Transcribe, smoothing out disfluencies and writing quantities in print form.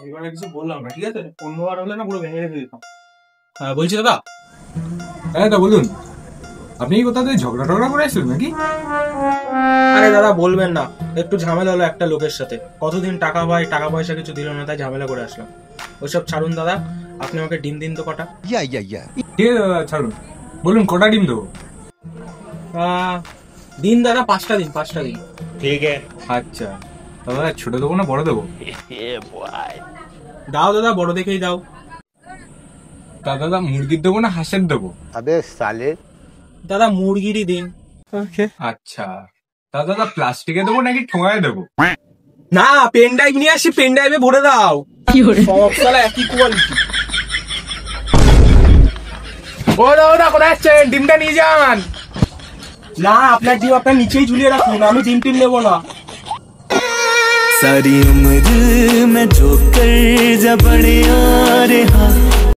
এবারে কিছু বললাম না, ঠিক আছে? অন্যবার হলে না পুরো ভেঙে রেখে দিতাম। হ্যাঁ বলছি দাদা। হ্যাঁ তা বলুন, আপনি কি কোথাও থেকে ঝগড়া টগড়া করে আসলেন নাকি? আরে দাদা বলবেন না, একটু ঝামেলা হলো একটা লোকের সাথে। কতদিন টাকা পাই, টাকা পয়সা কিছু দিল না, তাই ঝামেলা করে আসলাম। ওইসব ছাড়ুন দাদা, আপনি আমাকে ডিম দিন তো কটা। ঠিক আছে দাদা, ছাড়ুন। বলুন কটা ডিম দেবো? দিন দাদা 5টা দিন, 5টা দিন। আচ্ছা দাদা, ছোট দেবো না বড় দেবো? দাও দাদা, বড় দেখেই দাও। তা দাদা মুরগির দেবো না হাঁসের দেবো? দাদা মুরগিরই দিন। আচ্ছা তা দাদা প্লাস্টিকে দেবো নাকি ঠোঙায় দেবো? না, পেন ড্রাইভ নিয়ে আসি, পেন ড্রাইভে ভরে দাও। সব সালা একই কোয়ালিটি। ও দাদা কোথায় যাচ্ছেন? ডিমটা নিয়ে যান। না, আপনার ডিম আপনার নিচেই ঝুলিয়ে রাখুন, আমি ডিম টিম নেবো না। सारी उम्र मैं जो कर जा बड़े आ रहा